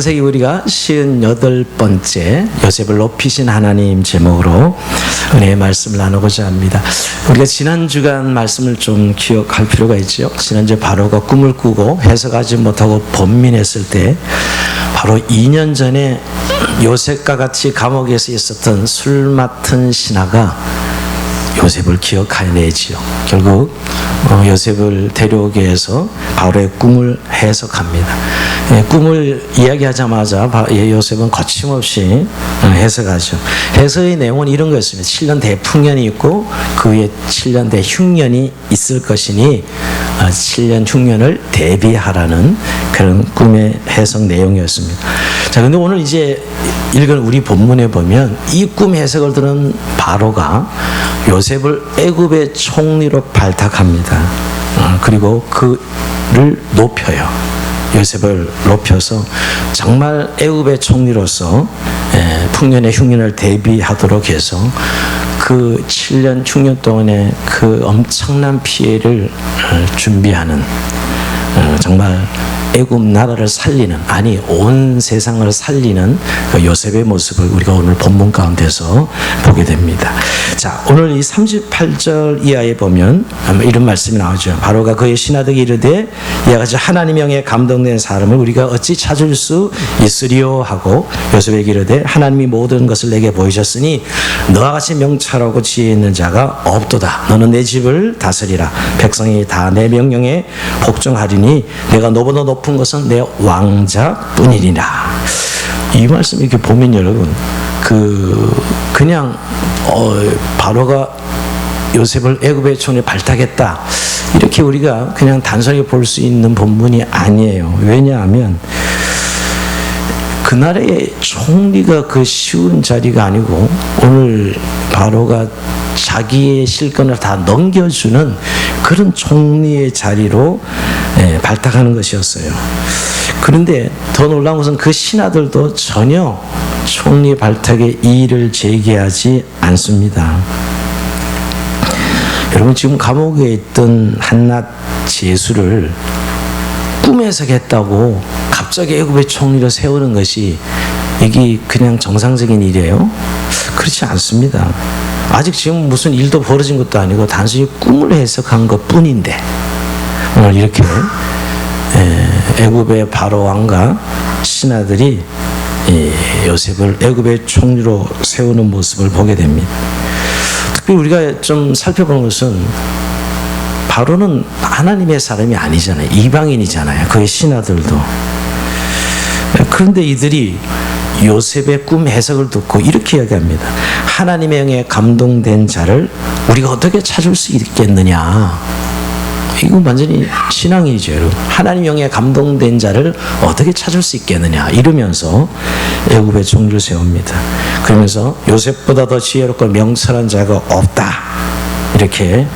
세기 우리가 58번째 요셉을 높이신 하나님 제목으로 은혜의 말씀을 나누고자 합니다. 우리가 지난 주간 말씀을 좀 기억할 필요가 있죠. 지난주에 바로가 꿈을 꾸고 해석하지 못하고 번민했을 때 바로 2년 전에 요셉과 같이 감옥에서 있었던 술 맡은 신하가 요셉을 기억해내지요. 결국 요셉을 데려오기 위해서 바로의 꿈을 해석합니다. 꿈을 이야기하자마자 요셉은 거침없이 해석하죠. 해석의 내용은 이런 거였습니다. 7년 대풍년이 있고 그 위에 7년 대흉년이 있을 것이니 7년 흉년을 대비하라는 그런 꿈의 해석 내용이었습니다. 자, 근데 오늘 이제 읽은 우리 본문에 보면 이 꿈 해석을 들은 바로가 요셉을 애굽의 총리로 발탁합니다. 그리고 그를 높여요. 요셉을 높여서 정말 애굽의 총리로서 풍년의 흉년을 대비하도록 해서 그 7년 흉년 동안의 그 엄청난 피해를 준비하는 정말 애굽 나라를 살리는, 아니 온 세상을 살리는 그 요셉의 모습을 우리가 오늘 본문 가운데서 보게 됩니다. 자, 오늘 이 38절 이하에 보면 이런 말씀이 나오죠. 바로가 그의 신하들에게 이르되 이와 같이 하나님의 영에 감동된 사람을 우리가 어찌 찾을 수 있으리요 하고 요셉에게 이르되 하나님이 모든 것을 내게 보이셨으니 너와 같이 명철하고 지혜 있는 자가 없도다. 너는 내 집을 다스리라. 백성이 다 내 명령에 복종하리니 내가 너보다 높은 것은 내 왕자뿐이니라. 이 말씀 이렇게 보면 여러분 그냥 바로가 요셉을 애굽의 총리에 발탁했다 이렇게 우리가 그냥 단순히 볼 수 있는 본문이 아니에요. 왜냐하면 그 나라의 총리가 그 쉬운 자리가 아니고 오늘 바로가 자기의 실권을 다 넘겨주는 그런 총리의 자리로 발탁하는 것이었어요. 그런데 더 놀라운 것은 그 신하들도 전혀 총리 발탁에 이의를 제기하지 않습니다. 여러분, 지금 감옥에 있던 한낱 제수를 꿈 해석했다고 갑자기 애굽의 총리로 세우는 것이 이게 그냥 정상적인 일이에요? 그렇지 않습니다. 아직 지금 무슨 일도 벌어진 것도 아니고 단순히 꿈을 해석한 것 뿐인데 오늘 이렇게 애굽의 바로 왕과 신하들이 요셉을 애굽의 총리로 세우는 모습을 보게 됩니다. 특히 우리가 좀 살펴보는 것은 바로는 하나님의 사람이 아니잖아요. 이방인이잖아요. 그의 신하들도. 그런데 이들이 요셉의 꿈 해석을 듣고 이렇게 이야기합니다. 하나님의 영에 감동된 자를 우리가 어떻게 찾을 수 있겠느냐. 이거 완전히 신앙이죠, 여러분. 하나님 영에 감동된 자를 어떻게 찾을 수 있겠느냐 이러면서 애굽의 총리를 세웁니다. 그러면서 요셉보다 더 지혜롭고 명철한 자가 없다 이렇게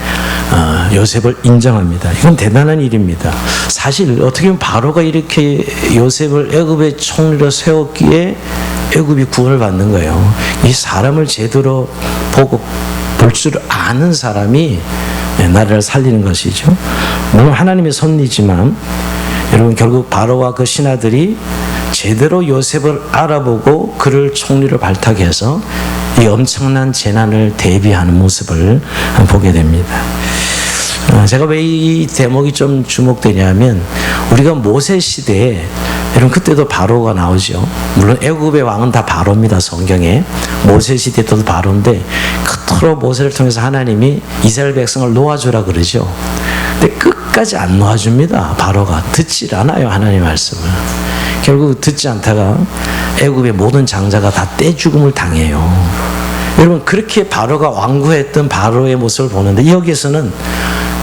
요셉을 인정합니다. 이건 대단한 일입니다. 사실 어떻게 보면 바로가 이렇게 요셉을 애굽의 총리로 세웠기에 애굽이 구원을 받는 거예요. 이 사람을 제대로 보고 볼 줄 아는 사람이 나라를 살리는 것이죠. 물론 하나님의 섭리지만 여러분, 결국 바로와 그 신하들이 제대로 요셉을 알아보고 그를 총리로 발탁해서 이 엄청난 재난을 대비하는 모습을 보게 됩니다. 제가 왜 이 대목이 좀 주목되냐면 우리가 모세 시대에 여러분 그때도 바로가 나오죠. 물론 애굽의 왕은 다 바로입니다. 성경에 모세 시대 때도 바로인데 그토록 모세를 통해서 하나님이 이스라엘 백성을 놓아주라 그러죠. 근데 끝까지 안 놓아줍니다. 바로가 듣질 않아요. 하나님의 말씀을. 결국 듣지 않다가 애굽의 모든 장자가 다 떼죽음을 당해요. 여러분, 그렇게 바로가 완고했던 바로의 모습을 보는데 여기에서는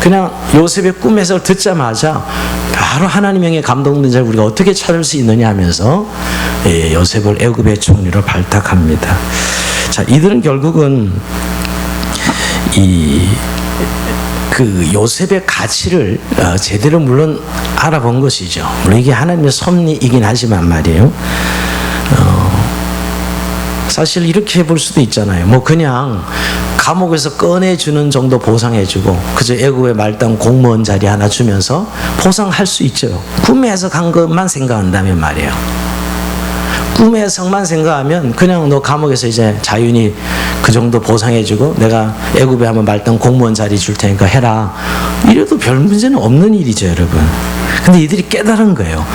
그냥 요셉의 꿈 해석을 듣자마자 바로 하나님 영에 감동된 자를 우리가 어떻게 찾을 수 있느냐 하면서 요셉을 애굽의 총리로 발탁합니다. 자, 이들은 결국은 그 요셉의 가치를 제대로 물론 알아본 것이죠. 물론 이게 하나님의 섭리이긴 하지만 말이에요. 사실 이렇게 볼 수도 있잖아요. 뭐 그냥 감옥에서 꺼내주는 정도 보상해주고 그저 애국의 말단 공무원 자리 하나 주면서 보상할 수 있죠. 꿈에 해석한 것만 생각한다면 말이에요. 그런데 그것이 아니라 하나님의 섭리가 있는 것이죠. 그래서 하나님의 섭리를 다 알아보고 그를 총리로 발탁해서 이 엄청난 재난을 대비하는 모습을 보게 됩니다. 여러분, 결국 바로가 요셉을 꿈의 성만 생각하면 그냥 너 감옥에서 이제 자유인이 그 정도 보상해주고 내가 애굽에 한번 말단 공무원 자리 줄 테니까 해라. 이래도 별 문제는 없는 일이죠, 여러분. 근데 이들이 깨달은 거예요.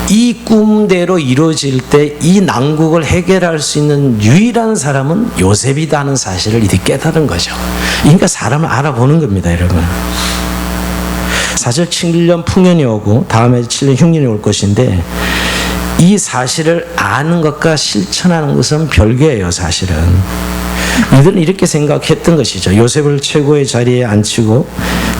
이 꿈대로 이루어질 때 이 난국을 해결할 수 있는 유일한 사람은 요셉이다는 사실을 이들이 깨달은 거죠. 그러니까 사람을 알아보는 겁니다, 여러분. 사실 7년 풍년이 오고 다음에 7년 흉년이 올 것인데 이 사실을 아는 것과 실천하는 것은 별개예요, 사실은. 이들은 이렇게 생각했던 것이죠. 요셉을 최고의 자리에 앉히고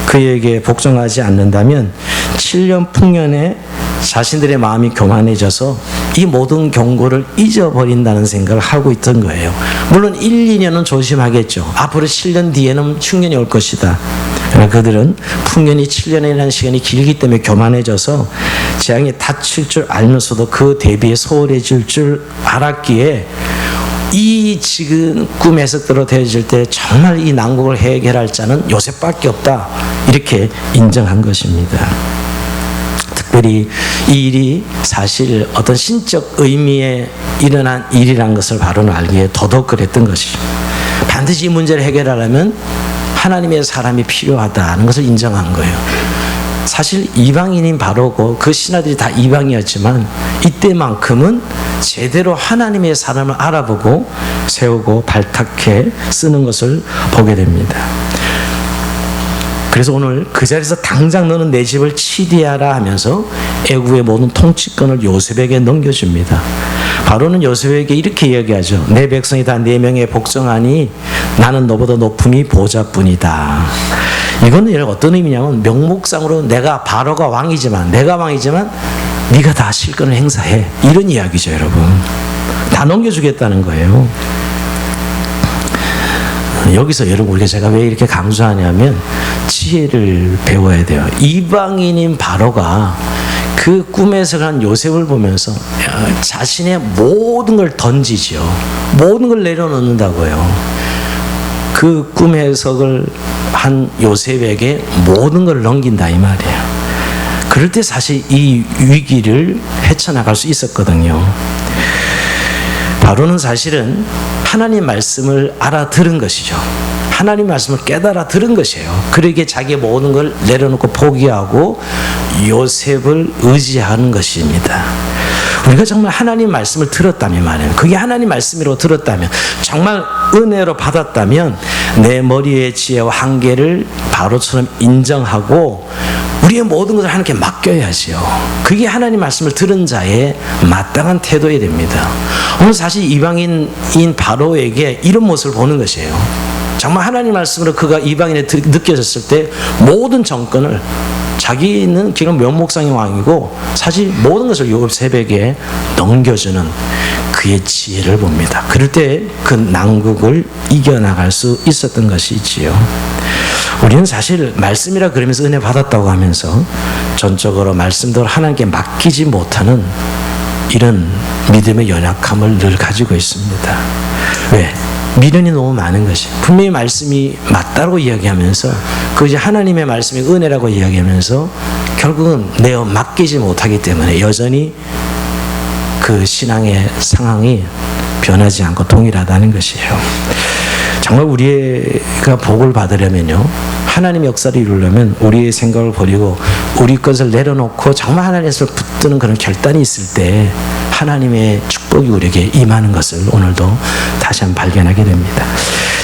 그에게 복종하지 않는다면 7년 풍년에 자신들의 마음이 교만해져서 이 모든 경고를 잊어버린다는 생각을 하고 있던 거예요. 물론 1, 2년은 조심하겠죠. 앞으로 7년 뒤에는 흉년이 올 것이다. 그러나 그들은 풍년이 7년이라는 시간이 길기 때문에 교만해져서 재앙이 닥칠 줄 알면서도 그 대비에 소홀해질 줄 알았기에 이 지금 꿈의 해석대로 되어질 때 정말 이 난국을 해결할 자는 요셉밖에 없다. 이렇게 인정한 것입니다. 특별히 이 일이 사실 어떤 신적 의미에 일어난 일이라는 것을 바로는 알기에 더더욱 그랬던 것이죠. 반드시 이 문제를 해결하려면 하나님의 사람이 필요하다는 것을 인정한 거예요. 사실 이방인인 바로고 그 신하들이 다 이방이었지만 이때만큼은 제대로 하나님의 사람을 알아보고 세우고 발탁해 쓰는 것을 보게 됩니다. 그래서 오늘 그 자리에서 당장 너는 내 집을 치리하라 하면서 애굽의 모든 통치권을 요셉에게 넘겨줍니다. 바로는 요셉에게 이렇게 이야기하죠. 내 백성이 다 네 명에 복종하니 나는 너보다 높음이 보좌뿐이다. 이거는 어떤 의미냐면 명목상으로 내가 바로가 왕이지만 내가 왕이지만 네가 다 실권을 행사해. 이런 이야기죠, 여러분. 다 넘겨주겠다는 거예요. 여기서 여러분 우리가 제가 왜 이렇게 강조하냐면 지혜를 배워야 돼요. 이방인인 바로가 그 꿈에서 간 요셉을 보면서 자신의 모든 걸 던지죠. 모든 걸 내려놓는다고요. 그 꿈 해석을 한 요셉에게 모든 걸 넘긴다 이 말이에요. 그럴 때 사실 이 위기를 헤쳐나갈 수 있었거든요. 바로는 사실은 하나님 말씀을 알아들은 것이죠. 하나님 말씀을 깨달아 들은 것이에요. 그러기에 자기의 모든 걸 내려놓고 포기하고 요셉을 의지하는 것입니다. 우리가 정말 하나님 말씀을 들었다면 말이에요. 그게 하나님 말씀으로 들었다면 정말 은혜로 받았다면 내 머리의 지혜와 한계를 바로처럼 인정하고 우리의 모든 것을 하나님께 맡겨야지요. 그게 하나님 말씀을 들은 자의 마땅한 태도야 됩니다. 오늘 사실 이방인인 바로에게 이런 모습을 보는 것이에요. 정말 하나님 말씀으로 그가 이방인에 느껴졌을 때 모든 정권을 자기는 기가 면목상의 왕이고 사실 모든 것을 요셉에게 넘겨주는 그의 지혜를 봅니다. 그럴 때 그 난국을 이겨나갈 수 있었던 것이지요. 우리는 사실 말씀이라 그러면서 은혜 받았다고 하면서 전적으로 말씀대로 하나님께 맡기지 못하는 이런 믿음의 연약함을 늘 가지고 있습니다. 왜? 미련이 너무 많은 것이 분명히 말씀이 맞다고 이야기하면서 그 이제 하나님의 말씀이 은혜라고 이야기하면서 결국은 내어 맡기지 못하기 때문에 여전히 그 신앙의 상황이 변하지 않고 동일하다는 것이에요. 정말 우리가 복을 받으려면요, 하나님의 역사를 이루려면 우리의 생각을 버리고 우리 것을 내려놓고 정말 하나님에서 붙드는 그런 결단이 있을 때 하나님의 축복이 우리에게 임하는 것을 오늘도 다시 한번 발견하게 됩니다.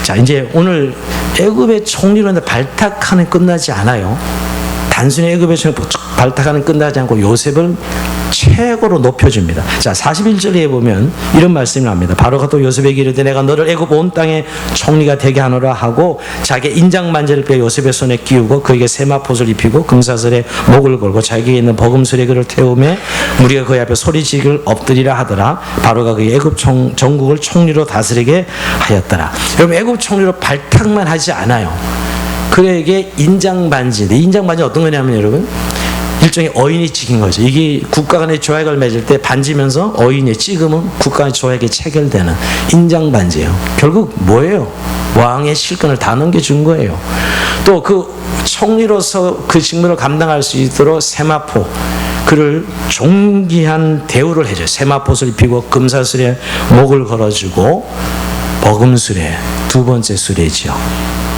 자, 이제 오늘 애굽의 총리로 발탁하는 끝나지 않아요. 단순히 애굽의 총리 발탁하는 끝나지 않고 요셉을 최고로 높여줍니다. 자, 41절에 보면 이런 말씀이 나옵니다. 바로가 또 요셉에게 이르되 내가 너를 애굽 온 땅의 총리가 되게 하노라 하고 자기의 인장만재를 빼 요셉의 손에 끼우고 그에게 세마포를 입히고 금사슬에 목을 걸고 자기에게 있는 버금술에 그를 태우매 무리가 그의 앞에 소리지를 엎드리라 하더라. 바로가 그의 애굽 전국을 총리로 다스리게 하였더라. 여러분, 애굽 총리로 발탁만 하지 않아요. 그에게 인장반지인데, 인장반지 어떤 거냐면 여러분, 일종의 어인이 찍힌 거죠. 이게 국가 간의 조약을 맺을 때 반지면서 어인이 찍으면 국가 간의 조약에 체결되는 인장반지예요. 결국 뭐예요? 왕의 실권을 다 넘겨준 거예요. 또 그 총리로서 그 직무를 감당할 수 있도록 세마포, 그를 존귀한 대우를 해줘요. 세마포를 입히고 금사슬에 목을 걸어주고, 버금수레, 두 번째 수레지요.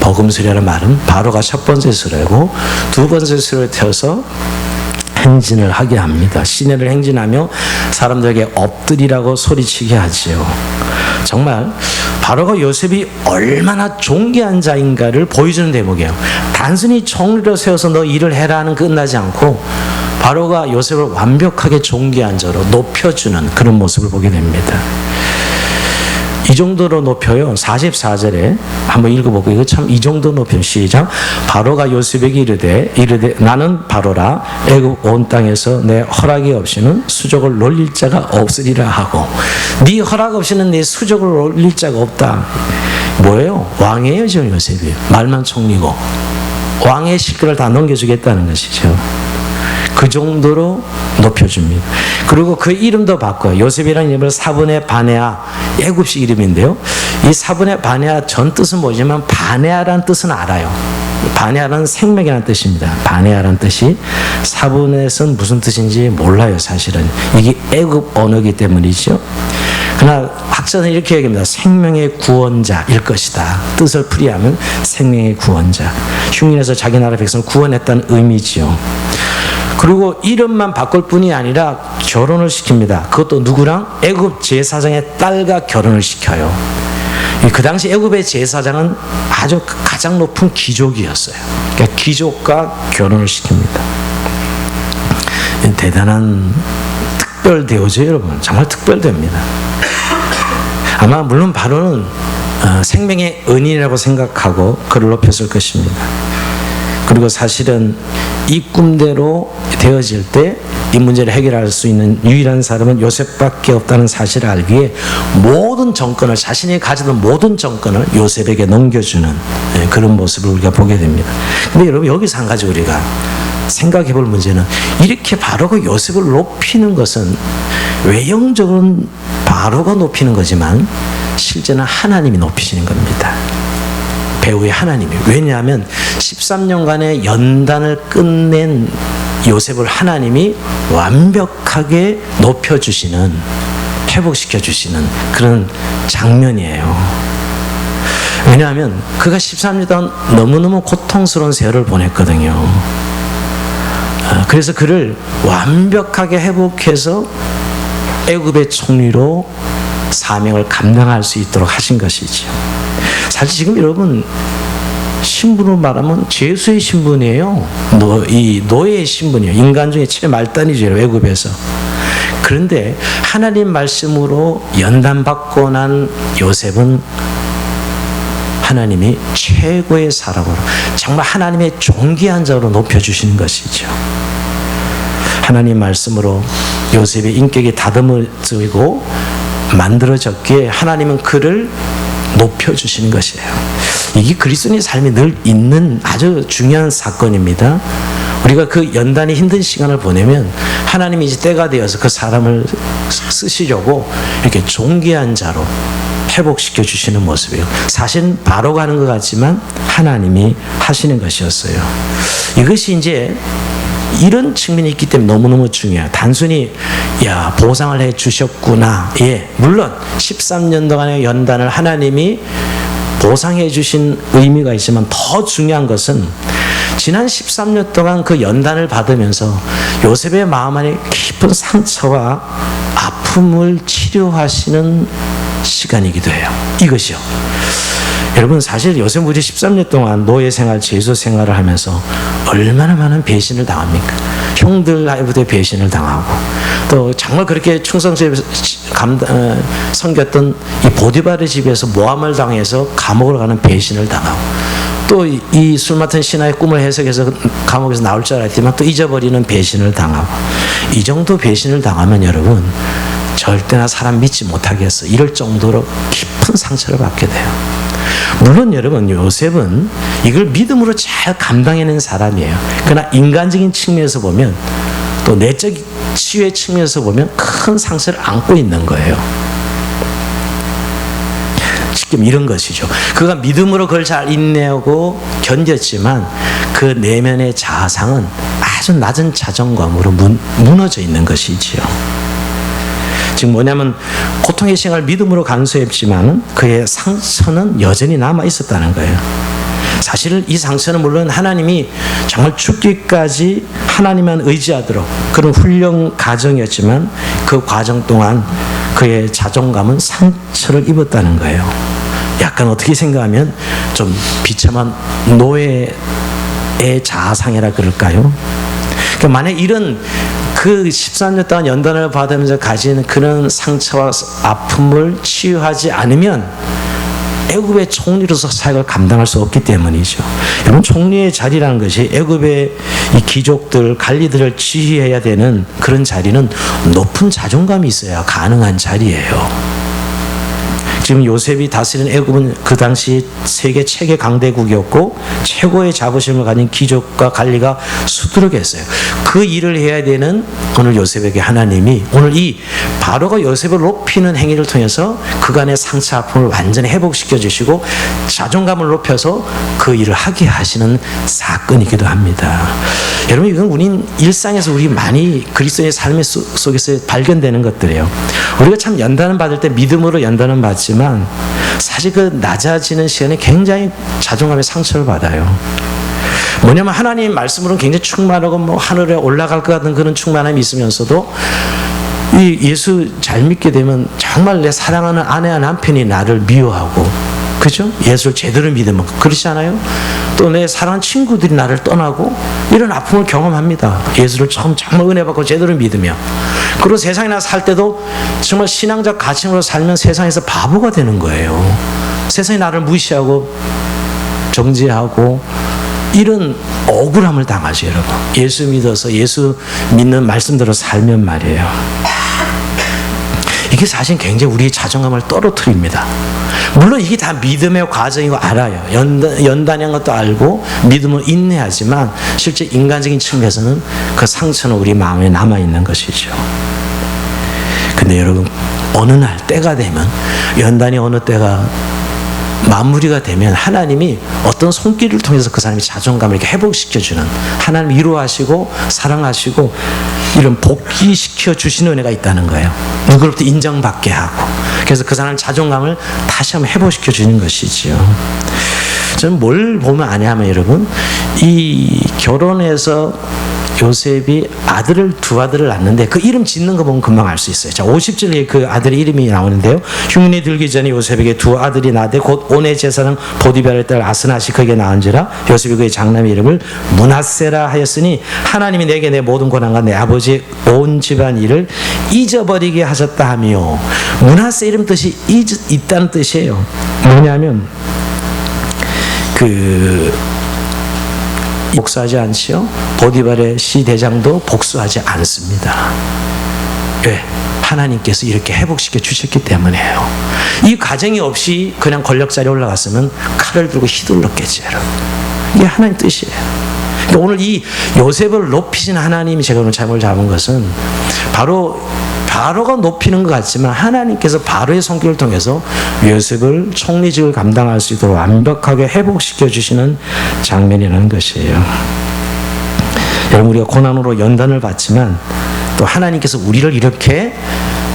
버금수레라는 말은 바로가 첫 번째 수레고 두 번째 수레를 태워서 행진을 하게 합니다. 시내를 행진하며 사람들에게 엎드리라고 소리치게 하지요. 정말 바로가 요셉이 얼마나 존귀한 자인가를 보여주는 대목이에요. 단순히 총리로 세워서 너 일을 해라는 끝나지 않고 바로가 요셉을 완벽하게 존귀한 자로 높여주는 그런 모습을 보게 됩니다. 이 정도로 높여요. 44절에 한번 읽어보고, 이거 참 이 정도 높여요. 시작. 바로가 요셉에게 이르되 나는 바로라 애굽 온 땅에서 내 허락이 없이는 수족을 놀릴 자가 없으리라 하고, 네 허락 없이는 네 수족을 놀릴 자가 없다. 뭐예요? 왕이에요 지금 요셉이. 말만 총리고 왕의 실권을 다 넘겨주겠다는 것이죠. 그 정도로 높여줍니다. 그리고 그 이름도 바꿔요. 요셉이라는 이름을 사브네 바네아, 애굽식 이름인데요. 이 사브네 바네아 전 뜻은 뭐지만 바네아라는 뜻은 알아요. 바네아라는 생명이라는 뜻입니다. 바네아라는 뜻이 사브넷은 무슨 뜻인지 몰라요. 사실은 이게 애굽 언어이기 때문이죠. 그러나 학자는 이렇게 얘기합니다. 생명의 구원자일 것이다. 뜻을 풀이하면 생명의 구원자. 흉인에서 자기 나라 백성을 구원했다는 의미지요. 그리고 이름만 바꿀 뿐이 아니라 결혼을 시킵니다. 그것도 누구랑? 애굽 제사장의 딸과 결혼을 시켜요. 그 당시 애굽의 제사장은 아주 가장 높은 귀족이었어요. 그러니까 귀족과 결혼을 시킵니다. 대단한 특별 대우죠, 여러분. 정말 특별됩니다. 아마 물론 바로는 생명의 은인이라고 생각하고 그를 높였을 것입니다. 그리고 사실은 이 꿈대로 되어질 때 이 문제를 해결할 수 있는 유일한 사람은 요셉밖에 없다는 사실을 알기에 모든 정권을, 자신이 가지던 모든 정권을 요셉에게 넘겨주는 그런 모습을 우리가 보게 됩니다. 근데 여러분, 여기서 한 가지 우리가 생각해 볼 문제는, 이렇게 바로가 요셉을 높이는 것은 외형적으로는 바로가 높이는 거지만 실제는 하나님이 높이시는 겁니다. 배후의 하나님이. 왜냐하면 13년간의 연단을 끝낸 요셉을 하나님이 완벽하게 높여주시는, 회복시켜주시는 그런 장면이에요. 왜냐하면 그가 13년 동안 너무너무 고통스러운 세월을 보냈거든요. 그래서 그를 완벽하게 회복해서 애굽의 총리로 사명을 감당할 수 있도록 하신 것이죠. 사실 지금 여러분, 신분으로 말하면 죄수의 신분이에요. 이 노예의 신분이에요. 인간 중에 최 말단이죠, 외국에서. 그런데 하나님 말씀으로 연단받고 난 요셉은 하나님이 최고의 사람으로, 정말 하나님의 존귀한 자로 높여주시는 것이죠. 하나님 말씀으로 요셉의 인격이 다듬어지고 만들어졌기에 하나님은 그를 높여주시는 것이에요. 이게 그리스도인의 삶에 늘 있는 아주 중요한 사건입니다. 우리가 그 연단이 힘든 시간을 보내면 하나님이 이제 때가 되어서 그 사람을 쓰시려고 이렇게 존귀한 자로 회복시켜 주시는 모습이에요. 사실 바로가 하는 것 같지만 하나님이 하시는 것이었어요. 이것이 이제 이런 측면이 있기 때문에 너무너무 중요해요. 단순히 보상을 해 주셨구나. 물론 13년 동안의 연단을 하나님이 보상해 주신 의미가 있지만 더 중요한 것은 지난 13년 동안 그 연단을 받으면서 요셉의 마음 안에 깊은 상처와 아픔을 치료하시는 시간이기도 해요. 이것이요. 여러분, 사실 요셉 무리 13년 동안 노예 생활, 죄수 생활을 하면서 얼마나 많은 배신을 당합니까? 형들한테 배신을 당하고, 또 정말 그렇게 충성스레 섬겼던 이 보디바르 집에서 모함을 당해서 감옥을 가는 배신을 당하고, 또 이 술 맡은 신하의 꿈을 해석해서 감옥에서 나올 줄 알았지만 또 잊어버리는 배신을 당하고, 이 정도 배신을 당하면 여러분 절대나 사람 믿지 못하겠어. 이럴 정도로 깊은 상처를 받게 돼요. 물론 여러분, 요셉은 이걸 믿음으로 잘 감당해낸 사람이에요. 그러나 인간적인 측면에서 보면, 또 내적 치유의 측면에서 보면 큰 상처를 안고 있는 거예요. 회복시키면 이런 것이죠. 그가 믿음으로 그걸 잘 인내하고 견뎠지만 그 내면의 자아상은 아주 낮은 자존감으로 무너져 있는 것이지요. 지금 뭐냐면 고통의 생활을 믿음으로 간수했지만 그의 상처는 여전히 남아 있었다는 거예요. 사실 이 상처는 물론 하나님이 정말 죽기까지 하나님만 의지하도록 그런 훈련 과정이었지만 그 과정 동안 그의 자존감은 상처를 입었다는 거예요. 약간 어떻게 생각하면 좀 비참한 노예의 자아상이라 그럴까요? 그러니까 만약 이런 그 13년 동안 연단을 받으면서 가진 그런 상처와 아픔을 치유하지 않으면 애굽의 총리로서 사역을 감당할 수 없기 때문이죠. 여러분, 총리의 자리라는 것이 애굽의 이 귀족들, 관리들을 지휘해야 되는 그런 자리는 높은 자존감이 있어야 가능한 자리예요. 지금 요셉이 다스리는 애굽은 그 당시 세계 최대 강대국이었고 최고의 자부심을 가진 귀족과 관리가 수두룩했어요. 그 일을 해야 되는 오늘 요셉에게 하나님이 오늘 이 바로가 요셉을 높이는 행위를 통해서 그간의 상처 아픔을 완전히 회복시켜 주시고 자존감을 높여서 그 일을 하게 하시는 사건이기도 합니다. 여러분, 이건 우린 일상에서 우리 많이 그리스도의 삶의 속에서 발견되는 것들이에요. 우리가 참 연단을 받을 때 믿음으로 연단은 받지만 사실 그 낮아지는 시간에 굉장히 자존감의 상처를 받아요. 뭐냐면 하나님 말씀으로는 굉장히 충만하고 뭐 하늘에 올라갈 것 같은 그런 충만함이 있으면서도 이 예수 잘 믿게 되면 정말 내 사랑하는 아내와 남편이 나를 미워하고, 그죠? 예수를 제대로 믿으면 그렇지 않아요? 또 내 사랑하는 친구들이 나를 떠나고 이런 아픔을 경험합니다. 예수를 처음 정말 은혜 받고 제대로 믿으며, 그리고 세상에 나서 살 때도 정말 신앙적 가치로 살면 세상에서 바보가 되는 거예요. 세상이 나를 무시하고 정죄하고 이런 억울함을 당하죠, 여러분. 예수 믿어서 예수 믿는 말씀대로 살면 말이에요. 이게 사실 굉장히 우리의 자존감을 떨어뜨립니다. 물론 이게 다 믿음의 과정이고 알아요. 연단한 것도 알고 믿음을 인내하지만 실제 인간적인 측면에서는 그 상처는 우리 마음에 남아있는 것이죠. 근데 여러분, 어느 날 때가 되면, 연단이 어느 때가 마무리가 되면 하나님이 어떤 손길을 통해서 그 사람의 자존감을 이렇게 회복시켜주는, 하나님이 위로하시고 사랑하시고 이런 복귀시켜 주시는 은혜가 있다는 거예요. 누구로부터 인정받게 하고, 그래서 그 사람의 자존감을 다시 한번 회복시켜 주는 것이지요. 저는 뭘 보면 아냐면 여러분, 이 결혼해서 요셉이 두 아들을 낳는데 그 이름 짓는 거 보면 금방 알 수 있어요. 자, 50절에 그 아들의 이름이 나오는데요. 흉내 들기 전에 요셉에게 두 아들이 나되 곧 온의 제사장 보디발의 딸 아스낫이 그에게 낳은지라. 요셉이 그의 장남의 이름을 므낫세라 하였으니 하나님이 내게 내 모든 고난과 내 아버지 온 집안 일을 잊어버리게 하셨다 하며, 므낫세 이름 뜻이 있다는 뜻이에요. 뭐냐면 복수하지 않지요. 보디발의 시대장도 복수하지 않습니다. 왜? 하나님께서 이렇게 회복시켜 주셨기 때문이에요. 이 과정이 없이 그냥 권력자리에 올라갔으면 칼을 들고 휘둘렀겠죠, 여러분. 이게 하나님 뜻이에요. 그러니까 오늘 이 요셉을 높이신 하나님이 제가 오늘 잘못 잡은 것은 바로가 높이는 것 같지만 하나님께서 바로의 손길을 통해서 요셉을 총리직을 감당할 수 있도록 완벽하게 회복시켜 주시는 장면이라는 것이에요. 여러분, 우리가 고난으로 연단을 받지만 또 하나님께서 우리를 이렇게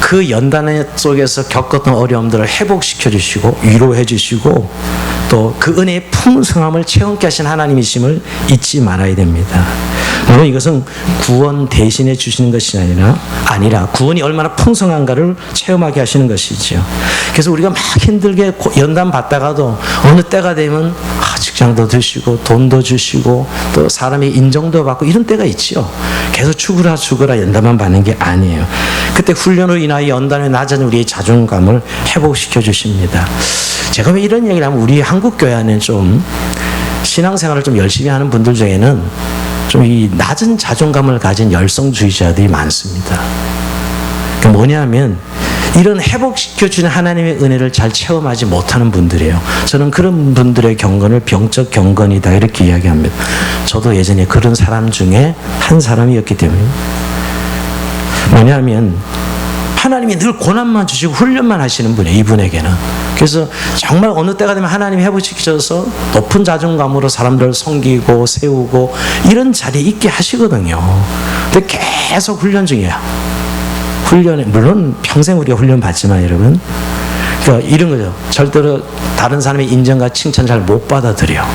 그 연단 속에서 겪었던 어려움들을 회복시켜 주시고 위로해 주시고 또 그 은혜의 풍성함을 체험케 하신 하나님이심을 잊지 말아야 됩니다. 물론 이것은 구원 대신해 주시는 것이 아니라 구원이 얼마나 풍성한가를 체험하게 하시는 것이죠. 그래서 우리가 막 힘들게 연단 받다가도 어느 때가 되면 직장도 주시고 돈도 주시고 또 사람의 인정도 받고 이런 때가 있죠. 계속 죽으라 연단만 받는 게 아니에요. 그때 훈련으로 인하여 연단에 낮은 우리의 자존감을 회복시켜 주십니다. 제가 왜 이런 얘기를 하면 우리 한국 교회 안에 좀 신앙생활을 좀 열심히 하는 분들 중에는 좀 이 낮은 자존감을 가진 열성주의자들이 많습니다. 그 뭐냐면 이런 회복시켜주는 하나님의 은혜를 잘 체험하지 못하는 분들이에요. 저는 그런 분들의 경건을 병적 경건이다 이렇게 이야기합니다. 저도 예전에 그런 사람 중에 한 사람이었기 때문에. 뭐냐면 하나님이 늘 고난만 주시고 훈련만 하시는 분이에요, 이분에게는. 그래서 정말 어느 때가 되면 하나님이 회복시키셔서 높은 자존감으로 사람들을 섬기고 세우고 이런 자리에 있게 하시거든요. 근데 계속 훈련 중이에요. 훈련에, 물론 평생 우리가 훈련 받지만 여러분, 그러니까 이런 거죠. 절대로 다른 사람의 인정과 칭찬 잘 못 받아들여.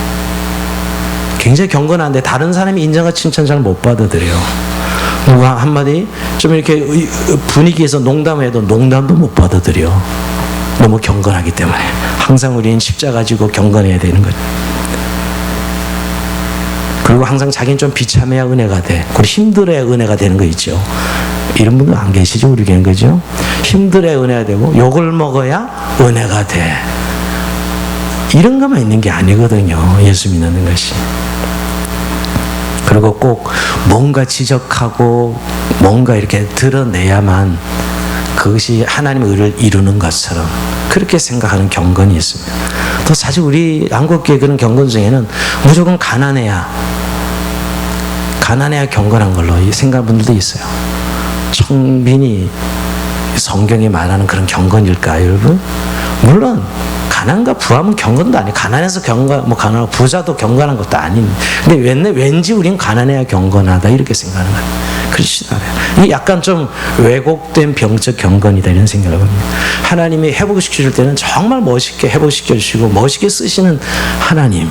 굉장히 경건한데 다른 사람의 인정과 칭찬 잘 못 받아들여. 누가 한마디 좀 이렇게 분위기에서 농담해도 농담도 못 받아들여. 너무 경건하기 때문에. 항상 우리는 십자가 가지고 경건해야 되는 거죠. 그리고 항상 자기는 좀 비참해야 은혜가 돼. 그리고 힘들어야 은혜가 되는 거 있죠. 이런 분들 안 계시죠? 우리 교회는, 그죠? 힘들어야 은혜가 되고 욕을 먹어야 은혜가 돼. 이런 것만 있는 게 아니거든요, 예수 믿는 것이. 그리고 꼭 뭔가 지적하고 뭔가 이렇게 드러내야만 그것이 하나님의 의를 이루는 것처럼 그렇게 생각하는 경건이 있습니다. 또 사실 우리 한국교회 그런 경건 중에는 무조건 가난해야 경건한 걸로 생각하는 분들도 있어요. 청빈이 성경에 말하는 그런 경건일까요, 여러분? 물론 가난과 부함은 경건도 아니에요. 가난해서 경건, 가난하고 부자도 경건한 것도 아닙니다. 근데 왠지 우린 가난해야 경건하다 이렇게 생각하는 거예요. 그렇지 않아요. 이게 약간 좀 왜곡된 병적 경건이다 이런 생각을 합니다. 하나님이 회복시켜줄 때는 정말 멋있게 회복시켜 주시고 멋있게 쓰시는 하나님,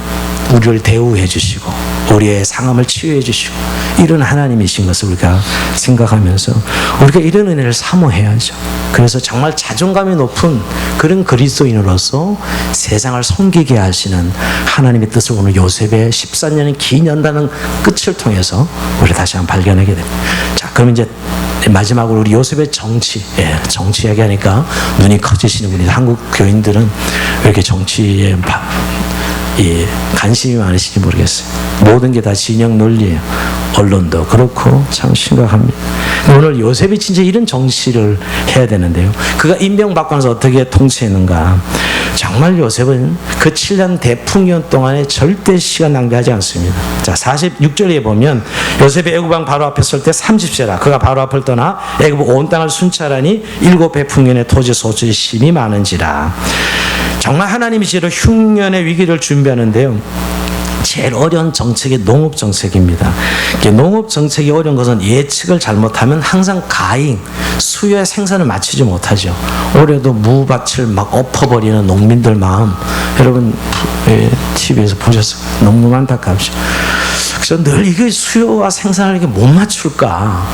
우리를 대우해 주시고 우리의 상함을 치유해 주시고 이런 하나님이신 것을 우리가 생각하면서 우리가 이런 은혜를 사모해야죠. 그래서 정말 자존감이 높은 그런 그리스도인으로서 세상을 섬기게 하시는 하나님의 뜻을 오늘 요셉의 14년의 긴 연단의 끝을 통해서 우리 다시 한번 발견하게 됩니다. 자, 그럼 이제 마지막으로 우리 요셉의 정치, 정치 이야기하니까 눈이 커지시는 분이 한국 교인들은 왜 이렇게 정치에 관심이 많으신지 모르겠어요. 모든 게 다 진영 논리예요. 언론도 그렇고 참 심각합니다. 오늘 요셉이 진짜 이런 정치를 해야 되는데요. 그가 임명받고 나서 어떻게 통치했는가. 정말 요셉은 그 7년 대풍년 동안에 절대 시간 낭비하지 않습니다. 자, 46절에 보면 요셉이 애굽 왕 바로 앞에 설 때 30세라. 그가 바로 앞을 떠나 애굽 온 땅을 순찰하니 7배 풍년의 토지 소출이 심이 많은지라. 정말 하나님이 지혜로 흉년의 위기를 준비하는데요. 제일 어려운 정책이 농업 정책입니다. 농업 정책이 어려운 것은 예측을 잘못하면 항상 가잉, 수요의 생산을 맞추지 못하죠. 올해도 무밭을 막 엎어버리는 농민들 마음, 여러분 TV에서 보셨어요? 너무 안타깝죠. 그래서 늘 이게 수요와 생산을 이렇게 못 맞출까?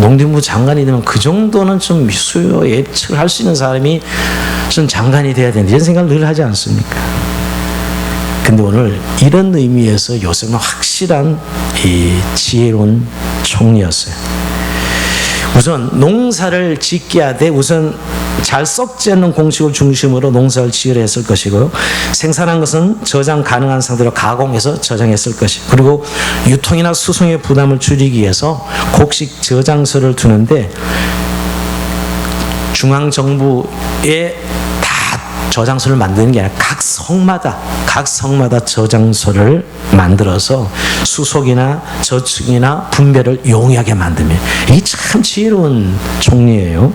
농림부 장관이 되면 그 정도는 좀 수요 예측을 할 수 있는 사람이 좀 장관이 돼야 되는데 이런 생각을 늘 하지 않습니까? 근데 오늘 이런 의미에서 요셉은 확실한 이 지혜로운 총리였어요. 우선 농사를 짓게 하되 우선 잘 썩지 않는 공식을 중심으로 농사를 지으려 했을 것이고요. 생산한 것은 저장 가능한 상태로 가공해서 저장했을 것이고, 그리고 유통이나 수송의 부담을 줄이기 위해서 곡식 저장소를 두는데 중앙정부에 저장소를 만드는 게 아니라 각 성마다 저장소를 만들어서 수속이나 저축이나 분배를 용이하게 만듭니다. 이게 참 지혜로운 총리예요.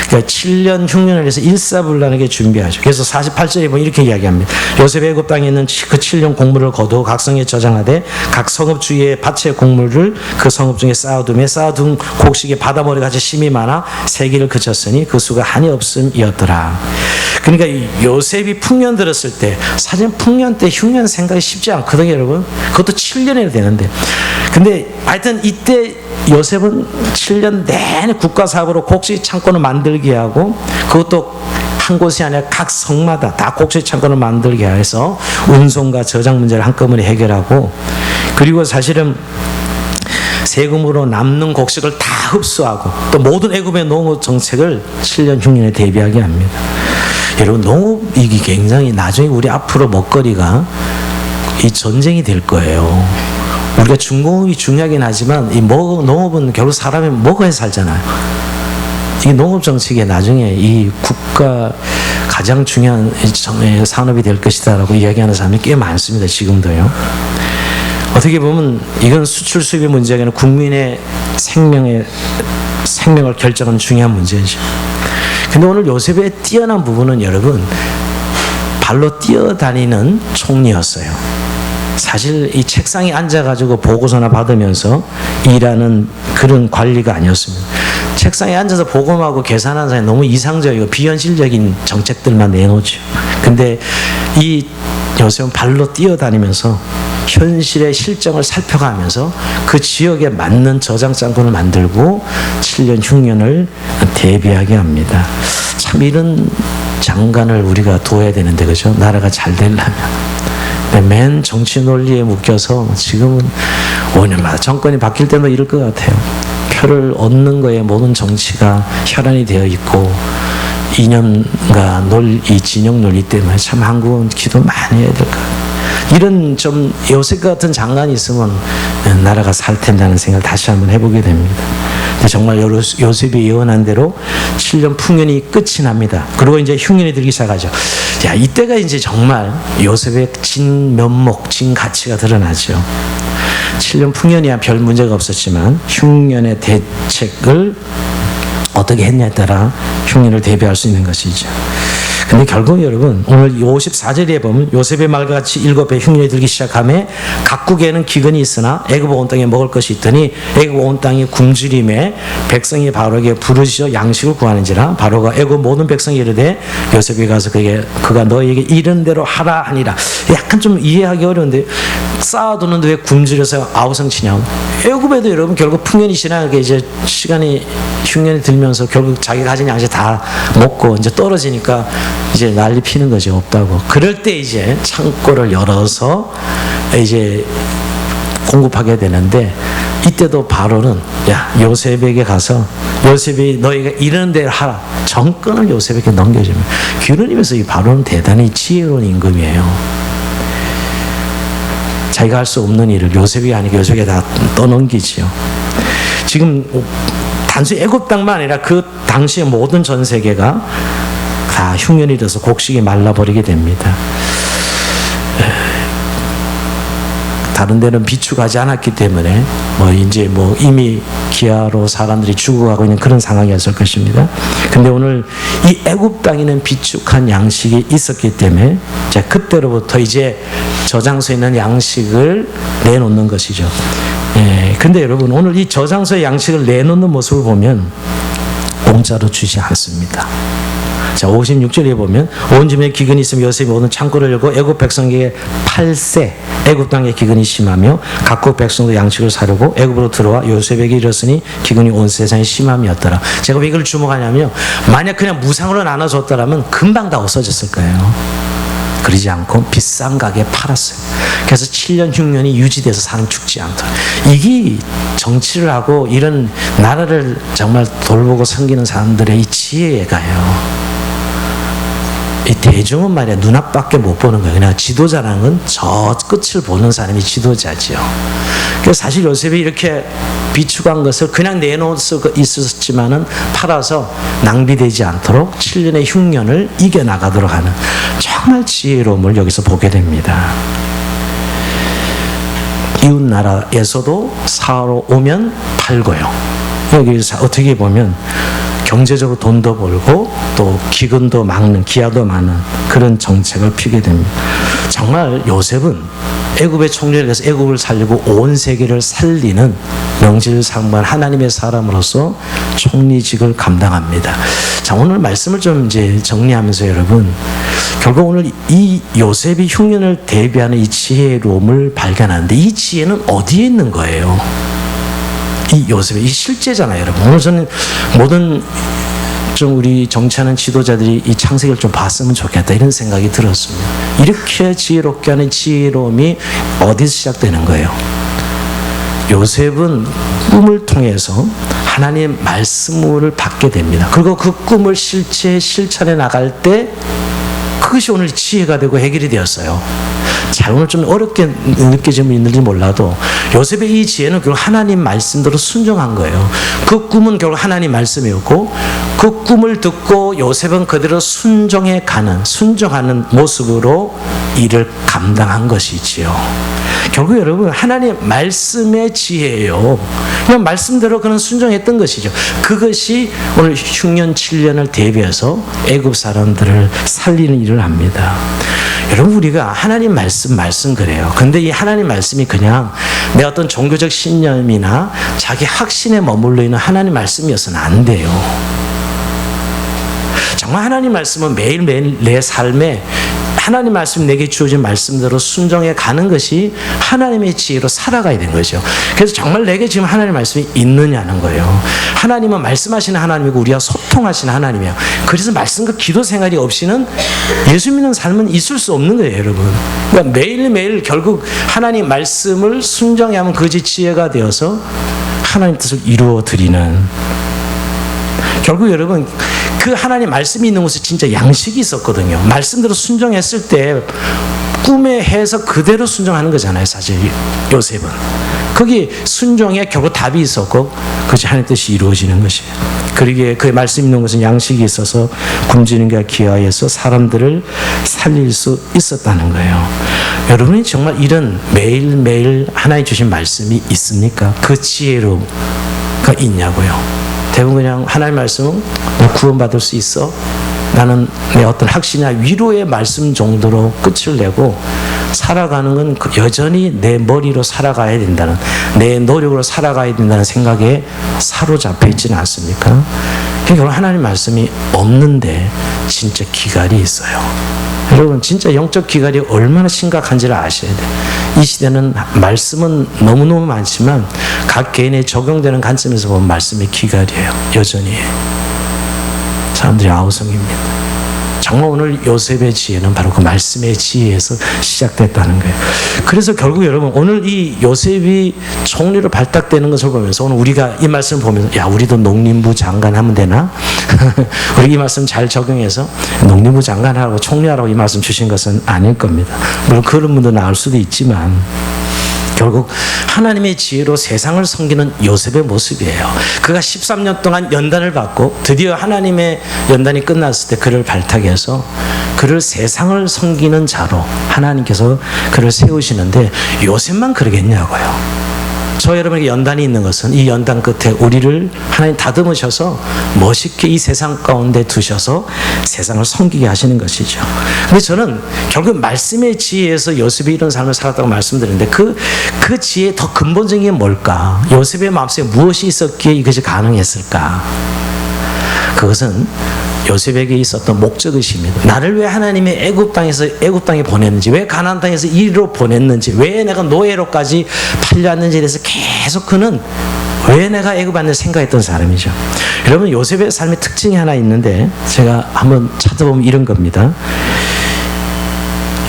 그러니까 7년 흉년을 해서 일사불란하게 준비하죠. 그래서 48절에 보면 이렇게 이야기합니다. 요셉의 애굽 땅에 있는 그 7년 곡물을 거두어 각 성에 저장하되 각 성읍 주위에 밭의 곡물을 그 성읍 중에 쌓아두며 쌓아둔 곡식에 바다머리 같이 심이 많아 세기를 그쳤으니 그 수가 한이 없음이었더라. 그러니까 요셉이 풍년 들었을 때, 사실 풍년 때 흉년 생각이 쉽지 않거든요, 여러분. 그것도 7년이나 되는데. 근데 하여튼 이때 요셉은 7년 내내 국가사업으로 곡식 창고를 만들게 하고, 그것도 한 곳이 아니라 각 성마다 다 곡식 창고를 만들게 해서 운송과 저장 문제를 한꺼번에 해결하고, 그리고 사실은 세금으로 남는 곡식을 다 흡수하고 또 모든 애굽의 농업 정책을 7년 흉년에 대비하게 합니다. 여러분, 농업이 굉장히 나중에 우리 앞으로 먹거리가 이 전쟁이 될 거예요. 우리가 중공업이 중요하긴 하지만 이 농업은 결국 사람이 먹어야 살잖아요. 이 농업 정책이 나중에 이 국가 가장 중요한 산업이 될 것이다라고 이야기하는 사람이 꽤 많습니다. 지금도요. 어떻게 보면 이건 수출 수입의 문제가 아니라 국민의 생명의 생명을 결정하는 중요한 문제죠. 근데 오늘 요셉의 뛰어난 부분은 여러분, 발로 뛰어다니는 총리였어요. 사실 이 책상에 앉아가지고 보고서나 받으면서 일하는 그런 관리가 아니었습니다. 책상에 앉아서 보고하고 계산하는 사람이 너무 이상적이고 비현실적인 정책들만 내놓죠. 근데 이 요셉은 발로 뛰어다니면서 현실의 실정을 살펴가면서 그 지역에 맞는 저장장군을 만들고 7년 흉년을 대비하게 합니다. 참 이런 장관을 우리가 둬야 되는데, 그죠? 나라가 잘 되려면. 맨 정치 논리에 묶여서 지금은 5년마다 정권이 바뀔 때도 이럴 것 같아요. 표를 얻는 거에 모든 정치가 혈안이 되어 있고, 이념과 이 진영 논리 때문에 참 한국은 기도 많이 해야 될 것 같아요. 이런 좀 요셉 같은 장관이 있으면 나라가 살 텐다는 생각을 다시 한번 해보게 됩니다. 근데 정말 요셉이 예언한 대로 7년 풍년이 끝이 납니다. 그리고 이제 흉년이 들기 시작하죠. 야, 이때가 이제 정말 요셉의 진 면목, 진 가치가 드러나죠. 7년 풍년이야 별 문제가 없었지만 흉년의 대책을 어떻게 했냐에 따라 흉년을 대비할 수 있는 것이죠. 근데 결국 여러분, 오늘 54절에 보면 요셉의 말과 같이 7배 흉년이 들기 시작하며 각국에는 기근이 있으나 애굽 온 땅에 먹을 것이 있더니 애굽 온 땅이 굶주림에 백성이 바로에게 부르짖어 양식을 구하는지라 바로가 애굽 모든 백성이 이르되 요셉이 가서 그가 너에게 이른 대로 하라 하니라. 약간 좀 이해하기 어려운데, 쌓아두는데 왜 굶주려서 아우성치냐고. 애굽에도 여러분 결국 풍년이 지나게 이제 시간이 흉년이 들면서 결국 자기가 가진 양식 다 먹고 이제 떨어지니까 이제 난리 피는 거죠. 없다고. 그럴 때 이제 창고를 열어서 이제 공급하게 되는데, 이때도 바로는 야, 요셉에게 가서 요셉이 너희가 이런 대로 하라. 정권을 요셉에게 넘겨주면, 규르님에서 이 바로는 대단히 지혜로운 임금이에요. 자기가 할 수 없는 일을 요셉이 아니고 요셉에게 다 떠넘기지요. 지금 단순히 애굽 땅만 아니라 그 당시의 모든 전 세계가 다 흉년이 돼서 곡식이 말라버리게 됩니다. 다른 데는 비축하지 않았기 때문에 이제 이미 기아로 사람들이 죽어가고 있는 그런 상황이었을 것입니다. 근데 오늘 이 애굽 땅에는 비축한 양식이 있었기 때문에 그때로부터 이제 저장소에 있는 양식을 내놓는 것이죠. 근데 여러분, 오늘 이 저장소에 양식을 내놓는 모습을 보면 공짜로 주지 않습니다. 자, 56절에 보면 온 집에 기근이 있으면 요셉이 오는 창고를 열고 애굽 백성에게 팔세, 애굽 땅에 기근이 심하며 각국 백성도 양식을 사려고 애굽으로 들어와 요셉에게 이르렀으니 기근이 온 세상에 심함이었더라. 제가 왜 이걸 주목하냐면요, 만약 그냥 무상으로 나눠줬더라면 금방 다 없어졌을 거예요. 그러지 않고 비싼 가격에 팔았어요. 그래서 7년 흉년이 유지돼서 사람 죽지 않도록. 이게 정치를 하고 이런 나라를 정말 돌보고 섬기는 사람들의 이 지혜가요. 이 대중은 말이야 눈앞밖에 못 보는 거예요. 그냥 지도자라는 건 저 끝을 보는 사람이 지도자지요. 그래서 사실 요셉이 이렇게 비축한 것을 그냥 내놓을 수 있었지만은 팔아서 낭비되지 않도록 7년의 흉년을 이겨나가도록 하는 정말 지혜로움을 여기서 보게 됩니다. 이웃 나라에서도 사러 오면 팔고요. 여기서 어떻게 보면 경제적으로 돈도 벌고 또 기근도 막는, 기아도 많은 그런 정책을 피게 됩니다. 정말 요셉은 애굽의 총리를 해서 애굽을 살리고 온 세계를 살리는 명실상부한 하나님의 사람으로서 총리직을 감당합니다. 자, 오늘 말씀을 좀 이제 정리하면서 여러분, 결국 오늘 이 요셉이 흉년을 대비하는 이 지혜로움을 발견하는데, 이 지혜는 어디에 있는 거예요? 이 요셉의 이 실제잖아요, 여러분. 오늘 저는 모든 좀 우리 정치하는 지도자들이 이 창세기를 좀 봤으면 좋겠다, 이런 생각이 들었습니다. 이렇게 지혜롭게 하는 지혜로움이 어디서 시작되는 거예요? 요셉은 꿈을 통해서 하나님의 말씀을 받게 됩니다. 그리고 그 꿈을 실천해 나갈 때 그것이 오늘 지혜가 되고 해결이 되었어요. 자, 오늘 좀 어렵게 느껴지면 있는지 몰라도 요셉의 이 지혜는 결국 하나님 말씀대로 순종한 거예요. 그 꿈은 결국 하나님 말씀이었고, 그 꿈을 듣고 요셉은 그대로 순종하는 모습으로 일을 감당한 것이지요. 결국 여러분 하나님의 말씀의 지혜예요. 그냥 말씀대로 그는 순종했던 것이죠. 그것이 오늘 6년 7년을 대비해서 애굽 사람들을 살리는 일을 합니다. 여러분 우리가 하나님 말씀 그래요. 근데 이 하나님 말씀이 그냥 내 어떤 종교적 신념이나 자기 확신에 머물러 있는 하나님 말씀이어서는 안 돼요. 정말 하나님 말씀은 매일매일 내 삶에 하나님 말씀 내게 주어진 말씀대로 순종해 가는 것이 하나님의 지혜로 살아가야 되는 거죠. 그래서 정말 내게 지금 하나님 말씀이 있느냐는 거예요. 하나님은 말씀하시는 하나님이고 우리와 소통하시는 하나님이에요. 그래서 말씀과 기도 생활이 없이는 예수 믿는 삶은 있을 수 없는 거예요, 여러분. 그러니까 매일매일 결국 하나님 말씀을 순종해 하면 그것이 지혜가 되어서 하나님 뜻을 이루어 드리는, 결국 여러분 그 하나님 말씀이 있는 곳에 진짜 양식이 있었거든요. 말씀대로 순종했을 때 꿈의 해석 그대로 순종하는 거잖아요. 사실 요셉은 거기 순종에 결국 답이 있었고 그것이 하나님 뜻이 이루어지는 것이에요. 그러기에 그 말씀 있는 곳은 양식이 있어서 굶주린 가 기하여서 사람들을 살릴 수 있었다는 거예요. 여러분이 정말 이런 매일매일 하나님 주신 말씀이 있습니까? 그 지혜로가 있냐고요. 대부분 그냥 하나님 말씀은 구원받을 수 있어, 나는 내 어떤 확신이나 위로의 말씀 정도로 끝을 내고 살아가는 건 여전히 내 머리로 살아가야 된다는, 내 노력으로 살아가야 된다는 생각에 사로잡혀 있지는 않습니까? 그러니까 하나님 말씀이 없는데 진짜 기갈이 있어요. 여러분 진짜 영적 기갈이 얼마나 심각한지를 아셔야 돼요. 이 시대는 말씀은 너무너무 많지만 각 개인에 적용되는 관점에서 보면 말씀의 기갈이에요. 여전히 사람들이 아우성입니다. 정말 오늘 요셉의 지혜는 바로 그 말씀의 지혜에서 시작됐다는 거예요. 그래서 결국 여러분 오늘 이 요셉이 총리로 발탁되는 것을 보면서 오늘 우리가 이 말씀을 보면서 야 우리도 농림부 장관 하면 되나? 우리 이 말씀 잘 적용해서 농림부 장관하라고 총리하라고 이 말씀 주신 것은 아닐 겁니다. 물론 그런 분도 나올 수도 있지만 결국 하나님의 지혜로 세상을 섬기는 요셉의 모습이에요. 그가 13년 동안 연단을 받고 드디어 하나님의 연단이 끝났을 때 그를 발탁해서 그를 세상을 섬기는 자로 하나님께서 그를 세우시는데 요셉만 그러겠냐고요. 저 여러분에게 연단이 있는 것은 이 연단 끝에 우리를 하나님 다듬으셔서 멋있게 이 세상 가운데 두셔서 세상을 섬기게 하시는 것이죠. 근데 저는 결국 말씀의 지혜에서 요셉이 이런 삶을 살았다고 말씀드리는데 그 지혜의 더 근본적인 게 뭘까? 요셉의 마음속에 무엇이 있었기에 이것이 가능했을까? 그것은 요셉에게 있었던 목적의식입니다. 나를 왜 하나님이 애굽 땅에 보냈는지, 왜 가나안 땅에서 이리로 보냈는지, 왜 내가 노예로까지 팔려왔는지에 대해서 계속 그는 왜 내가 애굽 왔는지 생각했던 사람이죠. 여러분 요셉의 삶의 특징이 하나 있는데 제가 한번 찾아보면 이런 겁니다.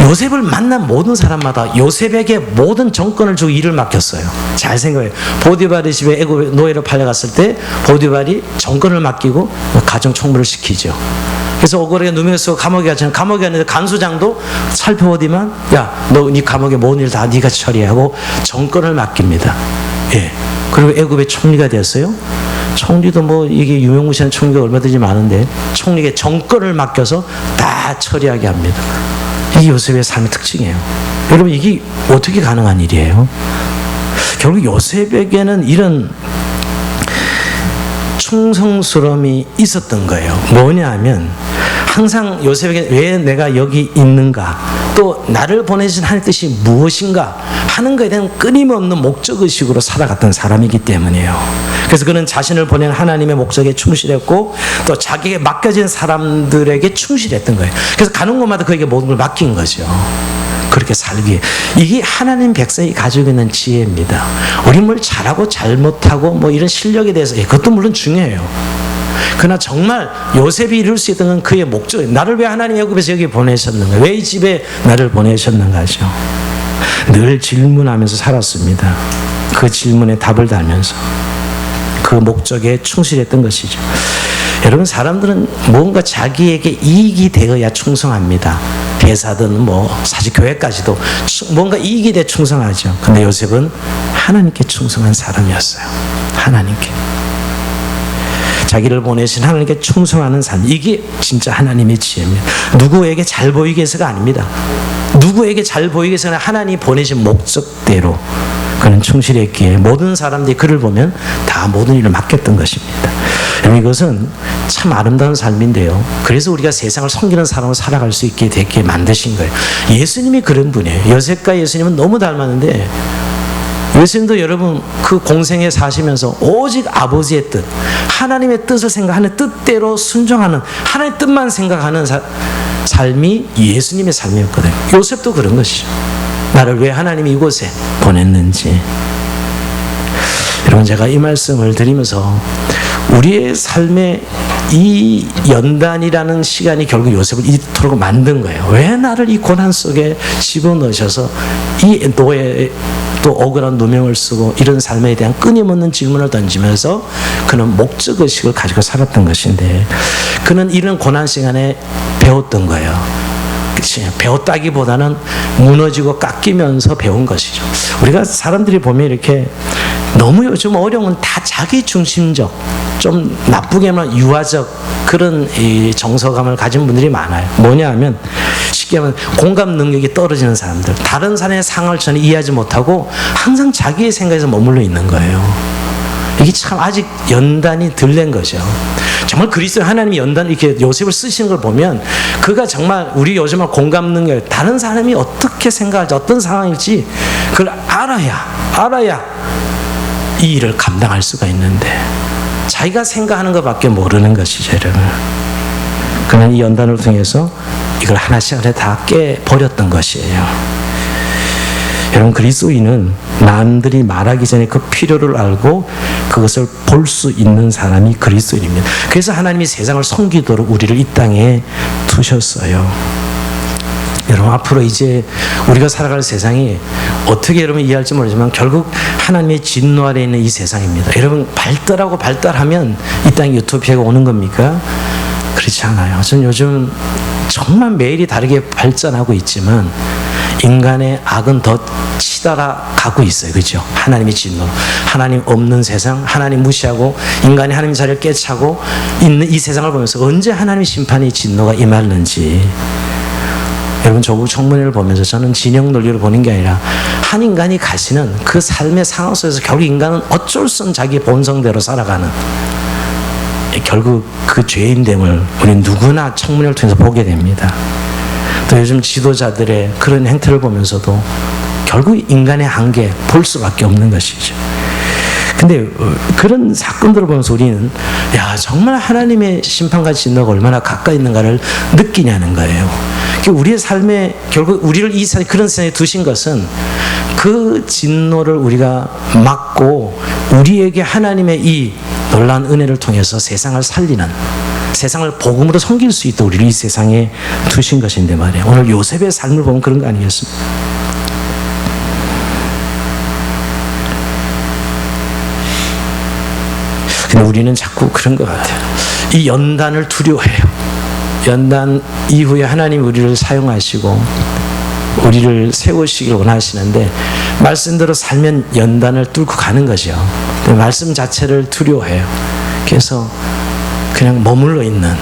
요셉을 만난 모든 사람마다 요셉에게 모든 정권을 주고 일을 맡겼어요. 잘 생각해요. 보디발의 집에 애굽 노예로 팔려갔을 때 보디발이 정권을 맡기고 가정 총무를 시키죠. 그래서 오거리가 누명을 쓰고 감옥에 갔잖아요. 감옥에 갔는데 간수장도 살펴보더만 야, 너 네 감옥의 모든 일 다 네가 처리하고 정권을 맡깁니다. 예. 그리고 애굽의 총리가 되었어요. 총리도 뭐 이게 유명무시한 총리가 얼마든지 많은데 총리에게 정권을 맡겨서 다 처리하게 합니다. 이게 요셉의 삶의 특징이에요. 여러분 이게 어떻게 가능한 일이에요? 결국 요셉에게는 이런 충성스러움이 있었던 거예요. 뭐냐 하면 항상 요셉에게 왜 내가 여기 있는가, 또 나를 보내신 하나님의 뜻이 무엇인가 하는 것에 대한 끊임없는 목적의식으로 살아갔던 사람이기 때문이에요. 그래서 그는 자신을 보낸 하나님의 목적에 충실했고 또 자기에게 맡겨진 사람들에게 충실했던 거예요. 그래서 가는 곳마다 그에게 모든 걸 맡긴 거죠. 그렇게 살기에 이게 하나님 백성이 가지고 있는 지혜입니다. 우리 뭘 잘하고 잘못하고 뭐 이런 실력에 대해서 그것도 물론 중요해요. 그러나 정말 요셉이 이룰 수 있던 건 그의 목적, 나를 왜 하나님 애굽에서 여기 보내셨는가, 왜 이 집에 나를 보내셨는가죠. 늘 질문하면서 살았습니다. 그 질문에 답을 달면서 그 목적에 충실했던 것이죠. 여러분 사람들은 뭔가 자기에게 이익이 되어야 충성합니다. 회사든 뭐 사실 교회까지도 뭔가 이익이 돼 충성하죠. 근데 요셉은 하나님께 충성한 사람이었어요. 하나님께. 자기를 보내신 하나님께 충성하는 삶, 이게 진짜 하나님의 지혜입니다. 누구에게 잘 보이게 해서가 아닙니다. 누구에게 잘 보이기 위해서 하나님이 보내신 목적대로 그는 충실했기에 모든 사람들이 그를 보면 다 모든 일을 맡겼던 것입니다. 이것은 참 아름다운 삶인데요. 그래서 우리가 세상을 섬기는 사람으로 살아갈 수 있게 되게 만드신 거예요. 예수님이 그런 분이에요. 요셉과 예수님은 너무 닮았는데 예수님도 여러분 그 공생에 사시면서 오직 아버지의 뜻, 하나님의 뜻을 생각하는 뜻대로 순종하는 하나님의 뜻만 생각하는 삶이 예수님의 삶이었거든요. 요셉도 그런 것이죠. 나를 왜 하나님이 이곳에 보냈는지. 여러분, 제가 이 말씀을 드리면서 우리의 삶에 이 연단이라는 시간이 결국 요셉을 이토록 만든 거예요. 왜 나를 이 고난 속에 집어넣으셔서 이 노예 또 억울한 누명을 쓰고 이런 삶에 대한 끊임없는 질문을 던지면서 그는 목적의식을 가지고 살았던 것인데, 그는 이런 고난 시간에 배웠던 거예요. 배웠다기보다는 무너지고 깎이면서 배운 것이죠. 우리가 사람들이 보면 이렇게 너무 요즘 어려운 다 자기 중심적, 좀 나쁘게 말하면 유아적 그런 이 정서감을 가진 분들이 많아요. 뭐냐 하면 쉽게 하면 공감 능력이 떨어지는 사람들, 다른 사람의 상황을 전혀 이해하지 못하고 항상 자기의 생각에서 머물러 있는 거예요. 이게 참 아직 연단이 덜 낸 거죠. 정말 그리스도 하나님이 연단 이렇게 요셉을 쓰시는 걸 보면 그가 정말 우리 요즘은 공감 능력, 다른 사람이 어떻게 생각할지 어떤 상황일지 그걸 알아야 이 일을 감당할 수가 있는데 자기가 생각하는 것밖에 모르는 것이죠, 여러분. 그는 이 연단을 통해서 이걸 하나씩 다 깨버렸던 것이에요. 여러분, 그리스도인은 남들이 말하기 전에 그 필요를 알고 그것을 볼 수 있는 사람이 그리스도인입니다. 그래서 하나님이 세상을 섬기도록 우리를 이 땅에 두셨어요. 여러분, 앞으로 이제 우리가 살아갈 세상이 어떻게 여러분 이해할지 모르지만 결국 하나님의 진노 아래 있는 이 세상입니다. 여러분, 발달하면 이 땅에 유토피아가 오는 겁니까? 그렇지 않아요. 저는 요즘 정말 매일이 다르게 발전하고 있지만 인간의 악은 더 치달아 가고 있어요. 그렇죠? 하나님의 진노로. 하나님 없는 세상, 하나님 무시하고 인간이 하나님 자리를 깨차고 있는 이 세상을 보면서 언제 하나님의 심판의 진노가 임하는지. 여러분, 조국 청문회를 보면서 저는 진영 논리를 보는 게 아니라 한 인간이 가시는 그 삶의 상황 속에서 결국 인간은 어쩔 수 없는 자기 본성대로 살아가는, 결국 그 죄인됨을 우리 누구나 청문회를 통해서 보게 됩니다. 또 요즘 지도자들의 그런 행태를 보면서도 결국 인간의 한계 볼 수밖에 없는 것이죠. 근데 그런 사건들을 보면서 우리는 정말 하나님의 심판과 진노가 얼마나 가까이 있는가를 느끼냐는 거예요. 우리의 삶에 결국 우리를 이 그런 세상에 두신 것은 그 진노를 우리가 막고 우리에게 하나님의 이 놀라운 은혜를 통해서 세상을 살리는, 세상을 복음으로 섬길 수 있도록 우리를 이 세상에 두신 것인데 말이에요. 오늘 요셉의 삶을 보면 그런 거 아니겠습니까? 근데 우리는 자꾸 그런 것 같아요. 이 연단을 두려워해요. 연단 이후에 하나님 우리를 사용하시고 우리를 세우시길 원하시는데 말씀대로 살면 연단을 뚫고 가는 거죠. 말씀 자체를 두려워해요. 그래서 그냥 머물러 있는,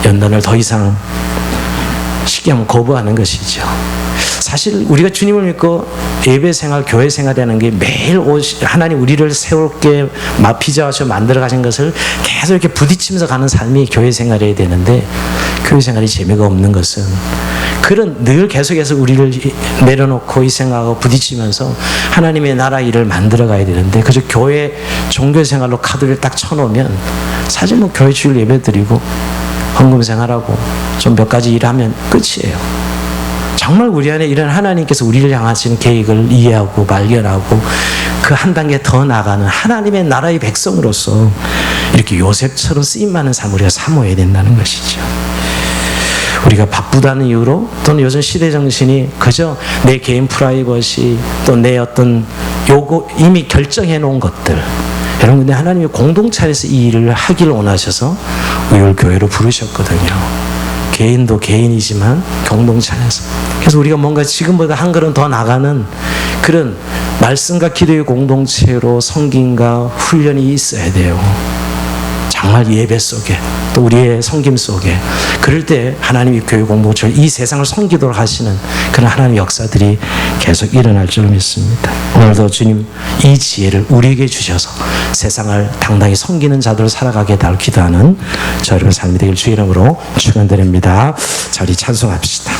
연단을 더 이상 쉽게 하면 거부하는 것이죠. 사실 우리가 주님을 믿고 예배 생활, 교회 생활이라는 게 매일 하나님 우리를 세울게 빚어서 만들어 가신 것을 계속 이렇게 부딪히면서 가는 삶이 교회 생활이어야 되는데, 교회 생활이 재미가 없는 것은 그런 늘 계속해서 우리를 내려놓고 이 생각하고 부딪히면서 하나님의 나라 일을 만들어 가야 되는데, 그저 교회 종교 생활로 카드를 딱 쳐놓으면 사실 뭐 교회 주일 예배 드리고 헌금 생활하고 좀 몇 가지 일하면 끝이에요. 정말 우리 안에 이런 하나님께서 우리를 향하시는 계획을 이해하고 발견하고 그 한 단계 더 나가는 하나님의 나라의 백성으로서 이렇게 요셉처럼 쓰임많은 삶을 우리가 사모해야 된다는 것이죠. 우리가 바쁘다는 이유로 또는 요즘 시대 정신이 그저 내 개인 프라이버시 또 내 어떤 요거 이미 결정해 놓은 것들, 여러분, 근데 하나님이 공동체 안에서 이 일을 하기를 원하셔서 우리를 교회로 부르셨거든요. 개인도 개인이지만 공동체 안에서. 그래서 우리가 뭔가 지금보다 한 걸음 더 나가는 그런 말씀과 기도의 공동체로 섬김과 훈련이 있어야 돼요. 정말 예배 속에 또 우리의 섬김 속에 그럴 때 하나님이 교회 공동체를 이 세상을 섬기도록 하시는 그런 하나님의 역사들이 계속 일어날 줄 믿습니다. 오늘도 주님 이 지혜를 우리에게 주셔서 세상을 당당히 섬기는 자들로 살아가게 달 기도하는 저 여러분 삶이 되길 주의 이름으로 축원드립니다. 자, 우리 찬송합시다.